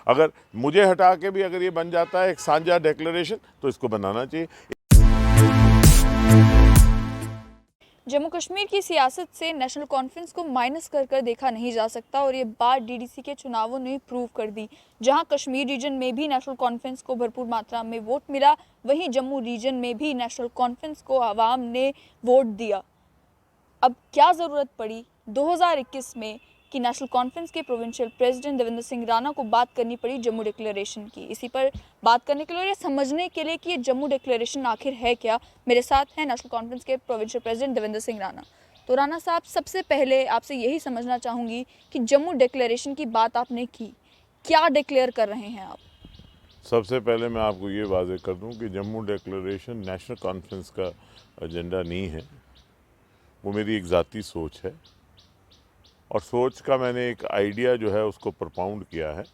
अगर मुझे हटा के भी अगर ये बन जाता है एक साझा डिक्लेरेशन तो इसको बनाना चाहिए। जम्मू कश्मीर की सियासत से नेशनल कॉन्फ्रेंस को माइनस कर कर देखा नहीं जा सकता और ये बात डीडीसी के चुनावों ने प्रूव कर दी। जहां कश्मीर रीजन में भी नेशनल कॉन्फ्रेंस को भरपूर मात्रा में वोट मिला, वहीं जम्मू रीजन में भी नेशनल कॉन्फ्रेंस को आवाम ने वोट दिया। अब क्या ज़रूरत पड़ी 2021 में कि नेशनल कॉन्फ्रेंस के प्रोविंशियल प्रेसिडेंट देवेंद्र सिंह राणा को बात करनी पड़ी जम्मू डिक्लेरेशन की। इसी पर बात करने के लिए और ये समझने के लिए कि ये जम्मू डिक्लेरेशन आखिर है क्या, मेरे साथ हैं नेशनल कॉन्फ्रेंस के प्रोविंशियल प्रेसिडेंट देवेंद्र सिंह राणा। तो राणा साहब, सबसे पहले आपसे यही समझना चाहूँगी कि जम्मू डिक्लेरेशन की बात आपने की, क्या डिक्लेयर कर रहे हैं आप? सबसे पहले मैं आपको ये वाज़ेह कर दूं कि जम्मू डिक्लेरेशन नेशनल कॉन्फ्रेंस का एजेंडा नहीं है, वो मेरी एक ज़ाती सोच है और सोच का मैंने एक आइडिया जो है उसको प्रपाउंड किया है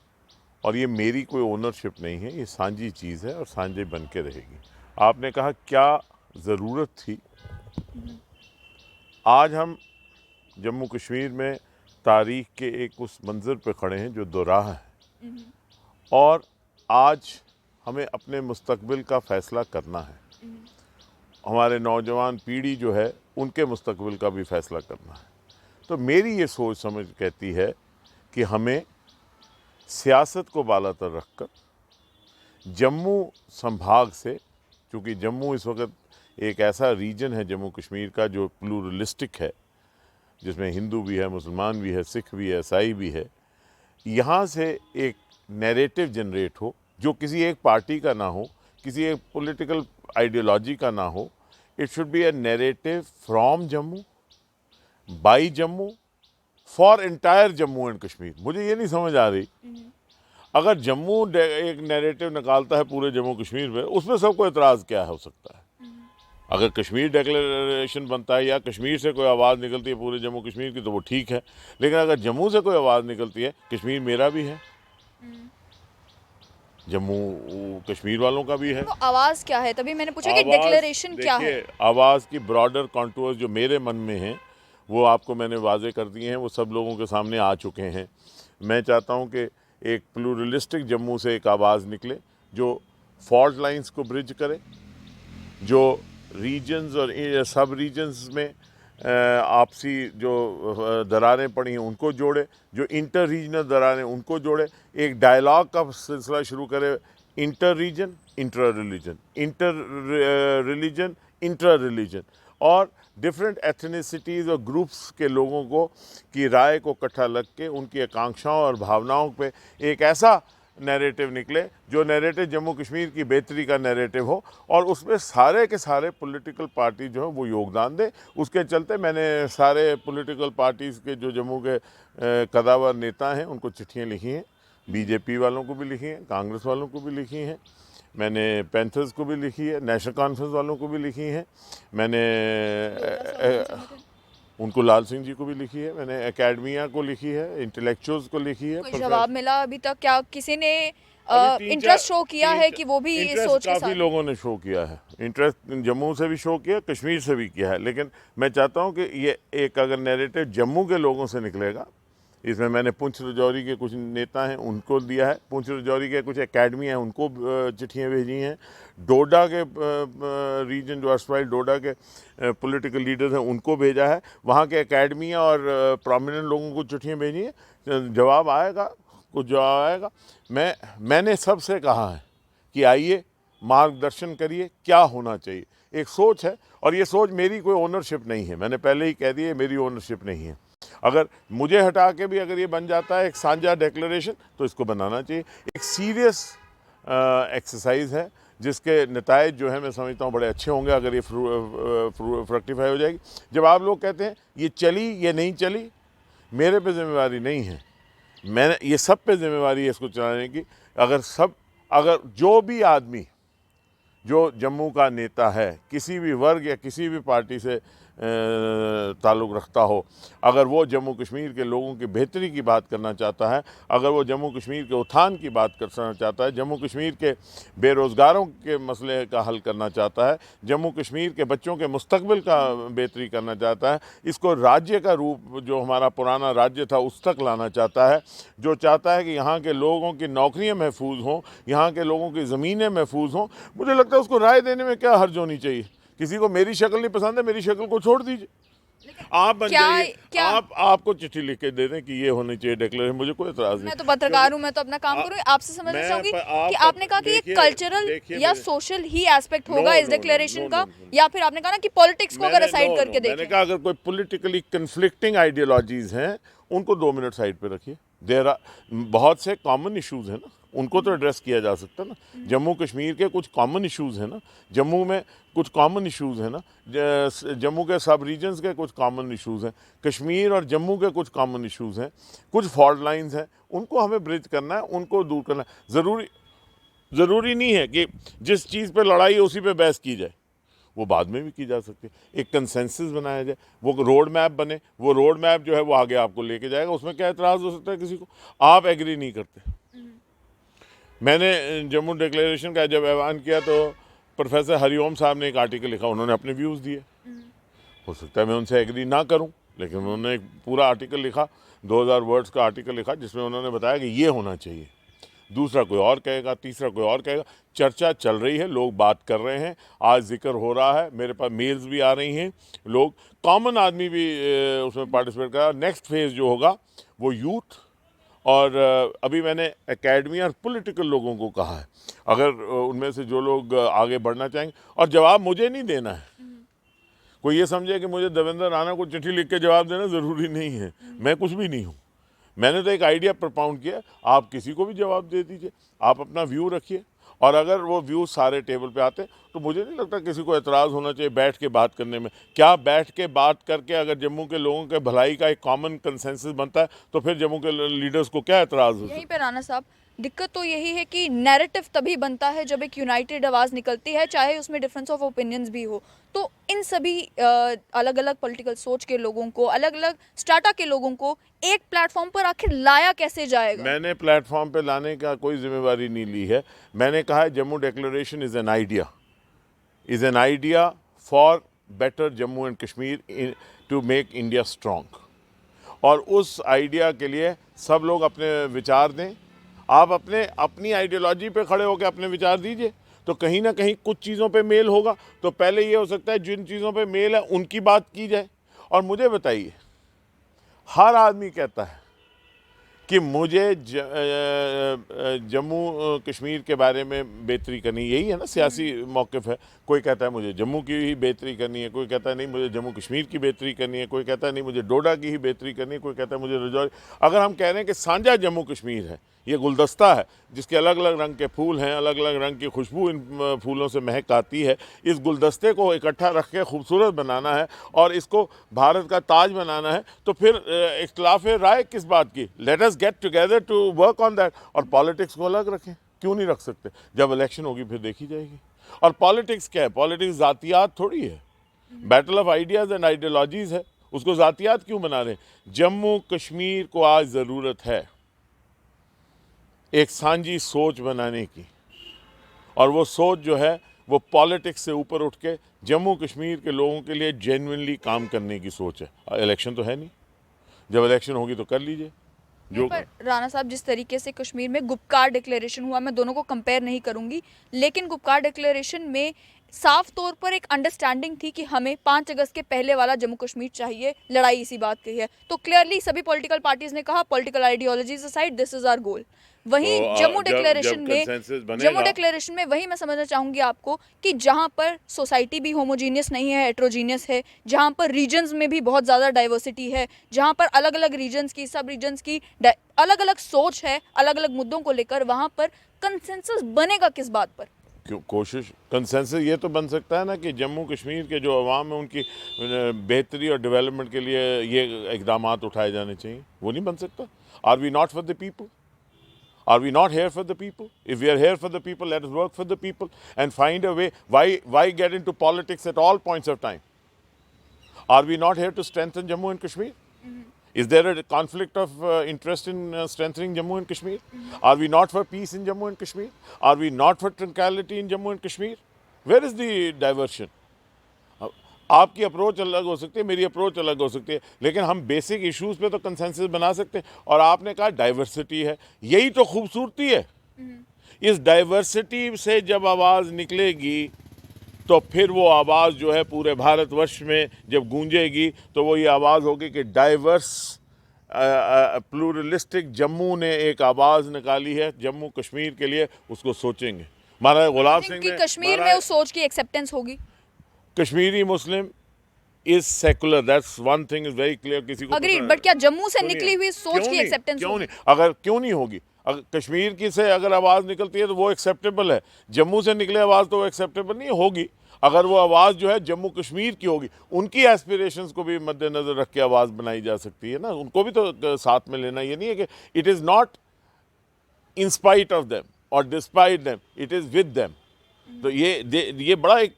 और ये मेरी कोई ओनरशिप नहीं है, ये साझी चीज़ है और साझे बन के रहेगी। आपने कहा क्या ज़रूरत थी। आज हम जम्मू कश्मीर में तारीख़ के एक उस मंज़र पे खड़े हैं जो दोराहा है और आज हमें अपने मुस्तकबिल का फ़ैसला करना है। हमारे नौजवान पीढ़ी जो है उनके मुस्तकबिल का भी फ़ैसला करना है। तो मेरी ये सोच समझ कहती है कि हमें सियासत को बालातर रखकर जम्मू संभाग से, चूँकि जम्मू इस वक्त एक ऐसा रीजन है जम्मू कश्मीर का जो प्लूरलिस्टिक है, जिसमें हिंदू भी है, मुसलमान भी है, सिख भी है, ईसाई भी है, यहाँ से एक नैरेटिव जनरेट हो जो किसी एक पार्टी का ना हो, किसी एक पॉलिटिकल आइडियोलॉजी का ना हो। It should be A narrative from Jammu, by Jammu, for entire Jammu and Kashmir. मुझे ये नहीं समझ आ रही, अगर जम्मू एक नैरेटिव निकालता है पूरे जम्मू कश्मीर में, उसमें सबको एतराज़ क्या हो सकता है? अगर कश्मीर डिक्लेरेशन बनता है या कश्मीर से कोई आवाज़ निकलती है पूरे जम्मू कश्मीर की तो वो ठीक है, लेकिन अगर जम्मू से कोई आवाज़ निकलती है, कश्मीर मेरा भी है, जम्मू कश्मीर वालों का भी है। तो आवाज़ क्या है? तभी मैंने पूछा कि डिक्लेरेशन क्या है? आवाज़ की ब्रॉडर कॉन्टूर्स जो मेरे मन में हैं वो आपको मैंने वाजे कर दिए हैं, वो सब लोगों के सामने आ चुके हैं। मैं चाहता हूं कि एक प्लूरलिस्टिक जम्मू से एक आवाज़ निकले जो फॉल्ट लाइंस को ब्रिज करे, जो रीजन्स और सब रीजन्स में आपसी जो दरारें पड़ी हैं उनको जोड़े, जो इंटर रीजनल दरारें उनको जोड़े, एक डायलॉग का सिलसिला शुरू करे, inter region, intra religion, inter religion, intra religion, और डिफरेंट एथनिसिटीज़ और ग्रुप्स के लोगों को की राय को इकट्ठा लग के उनकी आकांक्षाओं और भावनाओं पे एक ऐसा नैरेटिव निकले जो नैरेटिव जम्मू कश्मीर की बेहतरी का नैरेटिव हो और उसमें सारे के सारे पॉलिटिकल पार्टी जो है वो योगदान दे। उसके चलते मैंने सारे पॉलिटिकल पार्टीज़ के जो जम्मू के कदावर नेता हैं उनको चिट्ठियाँ लिखी हैं, बीजेपी वालों को भी लिखी हैं, कांग्रेस वालों को भी लिखी हैं, मैंने पैंथर्स को भी लिखी है, नेशनल कॉन्फ्रेंस वालों को भी लिखी हैं, मैंने उनको लाल सिंह जी को भी लिखी है, मैंने एकेडमिया को लिखी है, इंटेलेक्चुअल्स को लिखी है। कोई जवाब मिला अभी तक? क्या किसी ने इंटरेस्ट शो किया है कि वो भी इस सोच के साथ? काफ़ी लोगों ने शो किया है इंटरेस्ट, जम्मू से भी शो किया, कश्मीर से भी किया है, लेकिन मैं चाहता हूँ कि ये एक अगर नैरेटिव जम्मू के लोगों से निकलेगा, इसमें मैंने पुंछ राजौरी के कुछ नेता हैं उनको दिया है, पुंछ राजौरी के कुछ एकेडमी हैं उनको चिट्ठियाँ भेजी हैं, डोडा के रीजन जो अर्सवाइल डोडा के पॉलिटिकल लीडर्स हैं उनको भेजा है, वहाँ के एकेडमियाँ और प्रोमिनेंट लोगों को चिट्ठियाँ भेजी हैं। जवाब आएगा, कुछ जवाब आएगा। मैंने सबसे कहा है कि आइए मार्गदर्शन करिए, क्या होना चाहिए। एक सोच है और ये सोच मेरी कोई ओनरशिप नहीं है, मैंने पहले ही कह दिया मेरी ओनरशिप नहीं है। अगर मुझे हटा के भी अगर ये बन जाता है एक साझा डिक्लेरेशन तो इसको बनाना चाहिए। एक सीरियस एक्सरसाइज है जिसके नतायज जो है मैं समझता हूँ बड़े अच्छे होंगे अगर ये फ्रक्टिफाई हो जाएगी। जब आप लोग कहते हैं ये चली ये नहीं चली, मेरे पे जिम्मेवारी नहीं है, मैंने ये सब पे जिम्मेवारी है इसको चलाने की। अगर जो भी आदमी जो जम्मू का नेता है किसी भी वर्ग या किसी भी पार्टी से ताल्लुक़ रखता हो, अगर वो जम्मू कश्मीर के लोगों की बेहतरी की बात करना चाहता है, अगर वो जम्मू कश्मीर के उत्थान की बात करना चाहता है, जम्मू कश्मीर के बेरोज़गारों के मसले का हल करना चाहता है, जम्मू कश्मीर के बच्चों के मुस्तकबिल का बेहतरी करना चाहता है, इसको राज्य का रूप जो हमारा पुराना राज्य था उस तक लाना चाहता है, जो चाहता है कि यहाँ के लोगों की नौकरियाँ महफूज हों, यहाँ के लोगों की ज़मीनें महफूज हों, मुझे लगता है उसको राय देने में क्या हर्ज होनी चाहिए। किसी को मेरी शक्ल नहीं पसंद है, मेरी शक्ल को छोड़ दीजिए, आप बन जाइए, आपको चिट्ठी लिख के दे दें कि ये होनी चाहिए डिक्लेरेशन, मुझे कोई एतराज़ नहीं। मैं तो पत्रकार हूँ, मैं तो अपना काम करूँ। आपसे समझना चाहूंगी कि आपने कहा कि ये कल्चरल या सोशल ही एस्पेक्ट होगा इस डिक्लेरेशन का, या फिर आपने कहा ना कि पॉलिटिक्स को अगर असाइड करके देखें। मैंने कहा अगर कोई पॉलिटिकली कन्फ्लिक्टिंग आइडियोलॉजीज हैं उनको 2 मिनट साइड पे रखिए। बहुत से कॉमन इश्यूज हैं ना, उनको तो एड्रेस किया जा सकता है ना। जम्मू कश्मीर के कुछ कॉमन इश्यूज हैं ना, जम्मू में कुछ कॉमन इश्यूज हैं ना, जम्मू के सब रीजन्स के कुछ कॉमन इश्यूज हैं, कश्मीर और जम्मू के कुछ कॉमन इश्यूज हैं, कुछ फॉल्ट लाइंस हैं, उनको हमें ब्रिज करना है, उनको दूर करना है। ज़रूरी नहीं है कि जिस चीज़ पे लड़ाई है उसी पे बहस की जाए, वो बाद में भी की जा सकती है। एक कंसेंसस बनाया जाए, वो रोड मैप बने, वो रोड मैप जो है वो आगे आपको लेके जाएगा, उसमें क्या एतराज़ हो सकता है किसी को। आप एग्री नहीं करते। मैंने जम्मू डिक्लेरेशन का जब ऐवान किया तो प्रोफेसर हरिओम साहब ने एक आर्टिकल लिखा, उन्होंने अपने व्यूज़ दिए। हो सकता है मैं उनसे एग्री ना करूं, लेकिन उन्होंने एक पूरा आर्टिकल लिखा, 2000 वर्ड्स का आर्टिकल लिखा, जिसमें उन्होंने बताया कि ये होना चाहिए। दूसरा कोई और कहेगा, तीसरा कोई और कहेगा, चर्चा चल रही है, लोग बात कर रहे हैं, आज जिक्र हो रहा है, मेरे पास मेल्स भी आ रही हैं, लोग कॉमन आदमी भी उसमें पार्टिसिपेट कर रहा है। नेक्स्ट फेज़ जो होगा वो यूथ और अभी मैंने एकेडमी और पॉलिटिकल लोगों को कहा है, अगर उनमें से जो लोग आगे बढ़ना चाहेंगे, और जवाब मुझे नहीं देना है। कोई ये समझे कि मुझे देवेंद्र राणा को चिट्ठी लिख के जवाब देना ज़रूरी नहीं है, मैं कुछ भी नहीं हूँ। मैंने तो एक आइडिया प्रपाउंड किया, आप किसी को भी जवाब दे दीजिए, आप अपना व्यू रखिए, और अगर वो व्यू सारे टेबल पे आते तो मुझे नहीं लगता किसी को एतराज़ होना चाहिए बैठ के बात करने में। क्या बैठ के बात करके अगर जम्मू के लोगों के भलाई का एक कॉमन कंसेंसस बनता है तो फिर जम्मू के लीडर्स को क्या एतराज़ हो सकता है? यहीं पे राणा साहब, दिक्कत तो यही है कि नैरेटिव तभी बनता है जब एक यूनाइटेड आवाज़ निकलती है, चाहे उसमें डिफरेंस ऑफ ओपिनियंस भी हो। तो इन सभी अलग अलग पॉलिटिकल सोच के लोगों को, अलग अलग स्टाटा के लोगों को एक प्लेटफॉर्म पर आखिर लाया कैसे जाएगा? मैंने प्लेटफॉर्म पे लाने का कोई जिम्मेवारी नहीं ली है। मैंने कहा है Jammu declaration is an idea for better Jammu and Kashmir to make India strong, और उस आइडिया के लिए सब लोग अपने विचार दें। आप अपनी आइडियोलॉजी पे खड़े होकर अपने विचार दीजिए, तो कहीं ना कहीं कुछ चीज़ों पे मेल होगा। तो पहले ये हो सकता है जिन चीज़ों पे मेल है उनकी बात की जाए। और मुझे बताइए, हर आदमी कहता है कि मुझे जम्मू कश्मीर के बारे में बेहतरी करनी, यही है ना सियासी मौक़िफ़ है। कोई कहता है मुझे जम्मू की ही बेहतरी करनी है, कोई कहता है नहीं मुझे जम्मू कश्मीर की बेहतरी करनी है, कोई कहता है नहीं मुझे डोडा की ही बेहतरी करनी है, कोई कहता है मुझे राजौरी। अगर हम कह रहे हैं कि साझा जम्मू कश्मीर है, ये गुलदस्ता है जिसके अलग अलग रंग के फूल हैं, अलग अलग रंग की खुशबू इन फूलों से महक आती है, इस गुलदस्ते को इकट्ठा रख के खूबसूरत बनाना है और इसको भारत का ताज बनाना है, तो फिर इख्तिलाफ राय किस बात की? Let us get together to work on that. और पॉलिटिक्स को अलग रखें, क्यों नहीं रख सकते? जब इलेक्शन होगी फिर देखी जाएगी। और पॉलिटिक्स क्या है? पॉलिटिक्स ज़ातियात थोड़ी है, battle of ideas and ideologies है, उसको ज़ातियात क्यों बना रहे हैं? जम्मू कश्मीर को आज ज़रूरत है एक सांझी सोच बनाने की, और वो सोच जो है वो पॉलिटिक्स से ऊपर उठ के जम्मू कश्मीर के लोगों के लिए जेन्युइनली काम करने की सोच है। इलेक्शन तो है नहीं, जब इलेक्शन होगी तो कर लीजिए जो। पर राणा साहब, जिस तरीके से कश्मीर में गुपकार डिक्लेरेशन हुआ, मैं दोनों को कंपेयर नहीं करूंगी, लेकिन गुपकार डिक्लेरेशन में साफ तौर पर एक अंडरस्टैंडिंग थी कि हमें 5 अगस्त के पहले वाला जम्मू कश्मीर चाहिए, लड़ाई इसी बात की है। तो क्लियरली सभी पॉलिटिकल पार्टीज ने कहा political ideologies aside, this is our goal. वहीं तो जम्मू डिक्लेरेशन में वही मैं समझना चाहूंगी आपको कि जहां पर सोसाइटी भी होमोजीनियस नहीं है, हेट्रोजीनियस है, जहां पर रीजन्स में भी बहुत ज़्यादा डाइवर्सिटी है, जहां पर अलग अलग रीजन्स की, सब रीजन्स की अलग अलग सोच है, अलग अलग मुद्दों को लेकर, वहां पर कंसेंसस बनेगा किस बात पर? क्यों कोशिश कंसेंसस ये तो बन सकता है ना कि जम्मू कश्मीर के जो अवाम है उनकी बेहतरी और डेवलपमेंट के लिए ये इकदाम उठाए जाने चाहिए। वो नहीं बन सकता? Are we not for the people? Are we not here for the people? If we are here for the people, let us work for the people and find a way. Why get into politics at all points of time? Are we not here to strengthen Jammu and Kashmir? Is there a conflict of interest in strengthening Jammu and Kashmir? Are we not for peace in Jammu and Kashmir? Are we not for tranquility in Jammu and Kashmir? Where is the diversion? आपकी approach अलग हो सकती है, मेरी approach अलग हो सकती है, लेकिन हम बेसिक इश्यूज पे तो कंसेंसस बना सकते हैं। और आपने कहा डाइवर्सिटी है, यही तो खूबसूरती है। इस डाइवर्सिटी से जब आवाज़ निकलेगी तो फिर वो आवाज़ जो है पूरे भारतवर्ष में जब गूंजेगी तो वो ये आवाज़ होगी कि डाइवर्स प्लूरलिस्टिक जम्मू ने एक आवाज़ निकाली है जम्मू कश्मीर के लिए, उसको सोचेंगे। महाराज गुलाब सिंह कि ने कश्मीर में उस सोच की एक्सेप्टेंस होगी। Kashmiri Muslim is secular, that's one thing is very clear. किसी को अग्रीड, बट क्या जम्मू से निकली हुई सोच की एक्सेप्टेंस क्यों होगी? नहीं? अगर क्यों नहीं होगी? अगर कश्मीर की से अगर आवाज़ निकलती है तो वो एक्सेप्टेबल है, जम्मू से निकले आवाज़ तो वो एक्सेप्टेबल नहीं होगी। अगर वो आवाज़ जो है जम्मू कश्मीर की होगी, उनकी एस्पिरेशंस को भी मद्देनज़र रख के आवाज़ बनाई जा सकती है ना, उनको भी तो साथ में लेना। ये नहीं है कि it is not in spite of them और despite them, it is with them. तो ये बड़ा एक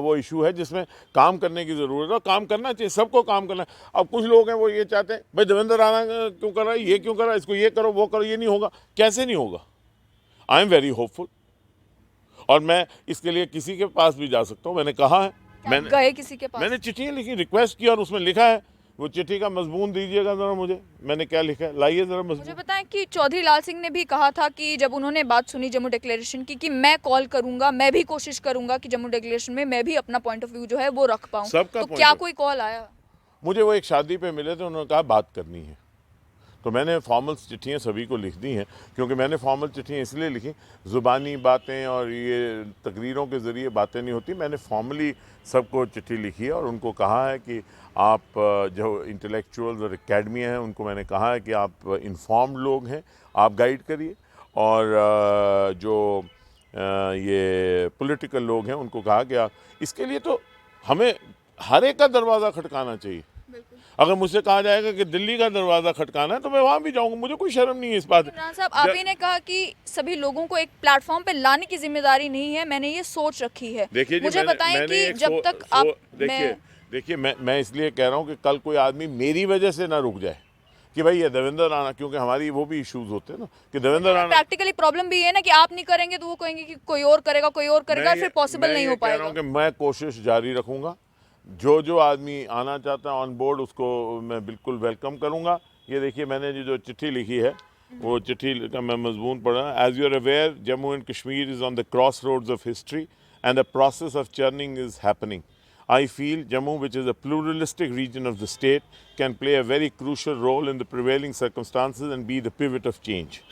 वो इशू है जिसमें काम करने की ज़रूरत है और काम करना चाहिए, सबको काम करना है। अब कुछ लोग हैं वो ये चाहते हैं भाई देवेंद्र राणा क्यों कर रहा है, ये क्यों कर रहा है, इसको ये करो वो करो, ये नहीं होगा। कैसे नहीं होगा? आई एम वेरी होपफुल और मैं इसके लिए किसी के पास भी जा सकता हूँ। मैंने कहा है, मैंने गए किसी के पास? मैंने चिट्ठियाँ लिखी, रिक्वेस्ट किया और उसमें लिखा है। वो चिट्ठी का मजमून दीजिएगा ज़रा मुझे, मैंने क्या लिखा है, लाइए ज़रा मुझे मजमून। बताएं कि चौधरी लाल सिंह ने भी कहा था कि जब उन्होंने बात सुनी जम्मू डिक्लेरेशन की कि मैं कॉल करूंगा, मैं भी कोशिश करूंगा कि जम्मू डिक्लेरेशन में मैं भी अपना पॉइंट ऑफ व्यू जो है वो रख पाऊं। सबका तो point क्या of- कोई कॉल आया? मुझे वो एक शादी पे मिले थे, उन्होंने कहा बात करनी है, तो मैंने फॉर्मल चिट्ठियाँ सभी को लिख दी हैं। क्योंकि मैंने फॉर्मल चिट्ठियाँ इसलिए लिखी, ज़ुबानी बातें और ये तकरीरों के ज़रिए बातें नहीं होती। मैंने फॉर्मली सबको चिट्ठी लिखी है और उनको कहा है कि आप जो इंटेलेक्चुअल्स और एकेडमियाँ हैं उनको मैंने कहा है कि आप इन्फॉर्म्ड लोग हैं, आप गाइड करिए। और जो ये पॉलिटिकल लोग हैं उनको कहा कि आप इसके लिए तो हमें हर एक का दरवाज़ा खटकाना चाहिए। अगर मुझसे कहा जाएगा कि दिल्ली का दरवाज़ा खटकाना है तो मैं वहाँ भी जाऊँगा, मुझे कोई शर्म नहीं है इस बात। इमरान साहब, आप ही ने कहा कि सभी लोगों को एक प्लेटफॉर्म पे लाने की जिम्मेदारी नहीं है, मैंने ये सोच रखी है। देखिए जी, मुझे बताएं मैंने कि एक जब तक आप देखिए मैं इसलिए कह रहा हूँ कि कल कोई आदमी मेरी वजह से ना रुक जाए कि भाई ये देवेंद्र राणा, क्योंकि हमारी वो भी इश्यूज होते हैं ना कि देवेंद्र राणा। प्रैक्टिकली प्रॉब्लम भी है ना कि आप नहीं करेंगे तो वो कहेंगे कि कोई और करेगा, कोई और करेगा, फिर पॉसिबल नहीं हो मैं कह रहा पाएगा। हूँ कि मैं कोशिश जारी रखूँगा, जो आदमी आना चाहता है ऑन बोर्ड उसको मैं बिल्कुल वेलकम करूँगा। ये देखिए मैंने जो चिट्ठी लिखी है वो चिट्ठी का मैं मजमून पढ़ रहा हूँ। As you are aware, Jammu and Kashmir is on the cross roads of history and the process of churning is happening. I feel Jammu, which is a pluralistic region of the state, can play a very crucial role in the prevailing circumstances and be the pivot of change.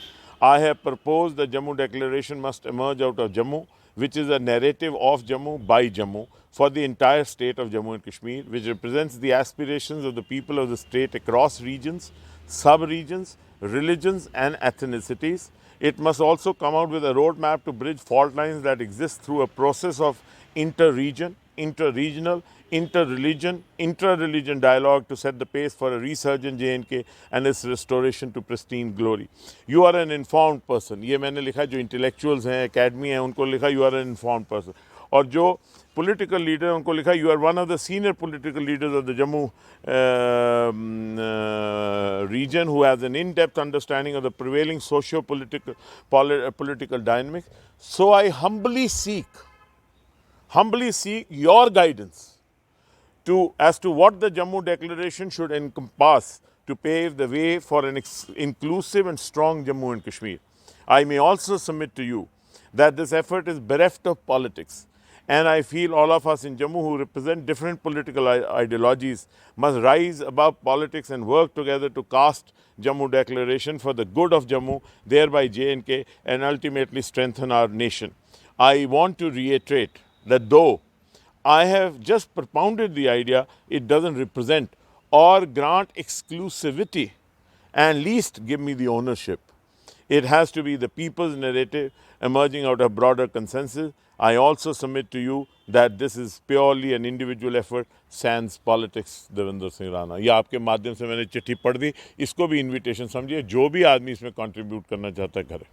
I have proposed that Jammu Declaration must emerge out of Jammu, which is a narrative of Jammu by Jammu for the entire state of Jammu and Kashmir, which represents the aspirations of the people of the state across regions, sub-regions, religions and ethnicities. It must also come out with a roadmap to bridge fault lines that exist through a process of inter-region, inter-regional, inter-religion, intra-religion dialogue to set the pace for a resurgent J&K and its restoration to pristine glory. You are an informed person. ये मैंने लिखा, जो intellectuals हैं, academy हैं, उनको लिखा you are an informed person. और जो political leader हैं उनको लिखा you are one of the senior political leaders of the Jammu region who has an in-depth understanding of the prevailing socio-political political dynamics. So I humbly seek your guidance as to what the Jammu Declaration should encompass to pave the way for an inclusive and strong Jammu and Kashmir. I may also submit to you that this effort is bereft of politics, and I feel all of us in Jammu who represent different political ideologies must rise above politics and work together to cast Jammu Declaration for the good of Jammu, thereby J&K, and ultimately strengthen our nation. I want to reiterate that though I have just propounded the idea, it doesn't represent or grant exclusivity and least give me the ownership. It has to be the people's narrative emerging out of broader consensus. I also submit to you that this is purely an individual effort, sans politics. Devendra Singh Rana, ये आपके माध्यम से मैंने चिट्ठी पढ़ दी, इसको भी invitation समझिए, जो भी आदमी इसमें कंट्रीब्यूट करना चाहता है करे।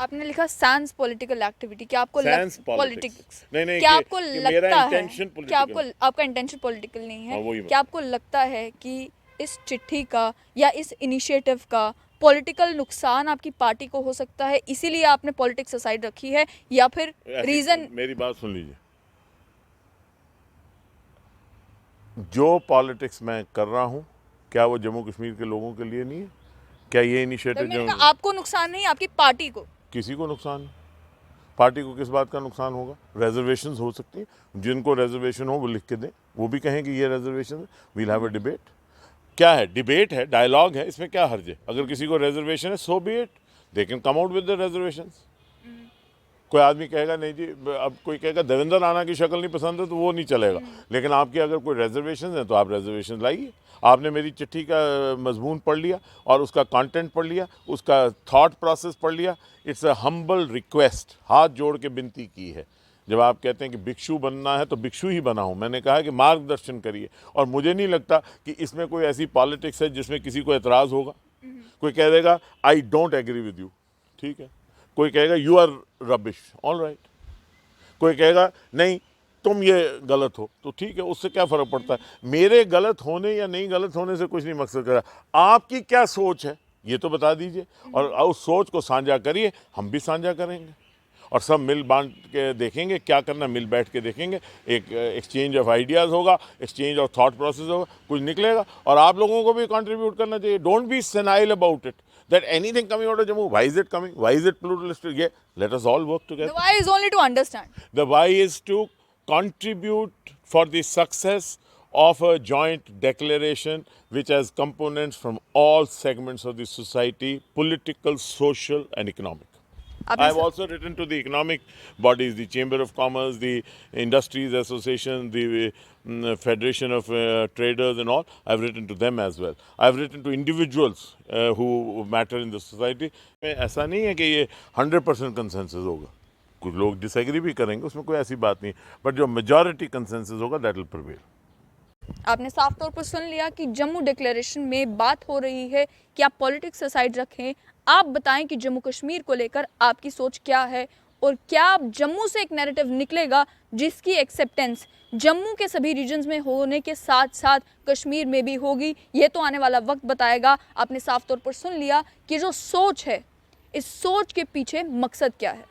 आपने लिखा सैंस पॉलिटिकल एक्टिविटी, क्या आपको Sans politics. पॉलिटिक्स, नहीं, क्या कि- आपको कि मेरा लगता है, intention political क्या आपको, आपका इंटेंशन पॉलिटिकल नहीं हाँ, वही है, बात। क्या आपको लगता है कि इस चिट्ठी का या इस इनिशिएटिव का पॉलिटिकल नुकसान आपकी पार्टी को हो सकता है, इसीलिए आपने पॉलिटिक्स असाइड रखी है, या फिर रीजन? मेरी बात सुन लीजिए, जो पॉलिटिक्स मैं कर रहा हूं क्या वो जम्मू कश्मीर के लोगों के लिए नहीं है? क्या ये तो इनिशिएटिव मैंने कहा आपको नुकसान नहीं, आपकी पार्टी को। किसी को नुकसान है? पार्टी को किस बात का नुकसान होगा? रिजर्वेशंस हो सकती हैं, जिनको रिजर्वेशन हो वो लिख के दें, वो भी कहें कि ये रिजर्वेशन है, वील हैव अ डिबेट। क्या है? डिबेट है, डायलॉग है, इसमें क्या हर्ज है? अगर किसी को रिजर्वेशन है, so be it, they can come out with the reservations. कोई आदमी कहेगा नहीं जी, अब कोई कहेगा देवेंद्र राणा की शक्ल नहीं पसंद है तो वो नहीं चलेगा, लेकिन आपकी अगर कोई रिजर्वेशन है तो आप रिजर्वेशन लाइए। आपने मेरी चिट्ठी का मजमून पढ़ लिया और उसका कंटेंट पढ़ लिया, उसका थॉट प्रोसेस पढ़ लिया। इट्स अ हम्बल रिक्वेस्ट, हाथ जोड़ के विनती की है। जब आप कहते हैं कि भिक्षु बनना है तो भिक्षु ही बना हूँ, मैंने कहा कि मार्गदर्शन करिए। और मुझे नहीं लगता कि इसमें कोई ऐसी पॉलिटिक्स है जिसमें किसी को एतराज़ होगा। कोई कह देगा I don't agree with you, ठीक है। कोई कहेगा you are rubbish, all right. कोई कहेगा नहीं तुम ये गलत हो, तो ठीक है, उससे क्या फ़र्क पड़ता है? मेरे गलत होने या नहीं गलत होने से कुछ नहीं मकसद कर रहा। आपकी क्या सोच है ये तो बता दीजिए, और उस सोच को साझा करिए, हम भी साझा करेंगे और सब मिल बांट के देखेंगे क्या करना, मिल बैठ के देखेंगे। एक एक्सचेंज ऑफ आइडियाज़ होगा, एक्सचेंज ऑफ थॉट प्रोसेस होगा, कुछ निकलेगा। और आप लोगों को भी कंट्रीब्यूट करना चाहिए। Don't be senile about it that anything coming out of Jammu, why is it coming? Why is it pluralistic? Yeah, let us all work together. The why is only to understand. The why is to contribute for the success of a joint declaration which has components from all segments of the society, political, social and economic. I have also written to the economic bodies, the Chamber of Commerce, the Industries Association, the Federation of Traders and all. I have written to them as well. I have written to individuals who matter in the society. ऐसा नहीं है कि ये 100% consensus होगा, कुछ लोग disagree भी करेंगे, उसमें कोई ऐसी बात नहीं, बट जो मेजॉरिटी कंसेंसस होगा दैट विल प्रिवेल। आपने साफ तौर पर सुन लिया कि जम्मू डिक्लेरेशन में बात हो रही है कि आप पॉलिटिक्स असाइड रखें। आप बताएं कि जम्मू कश्मीर को लेकर आपकी सोच क्या है, और क्या जम्मू से एक नैरेटिव निकलेगा जिसकी एक्सेप्टेंस जम्मू के सभी रीजन्स में होने के साथ साथ कश्मीर में भी होगी। ये तो आने वाला वक्त बताएगा। आपने साफ तौर पर सुन लिया कि जो सोच है, इस सोच के पीछे मकसद क्या है।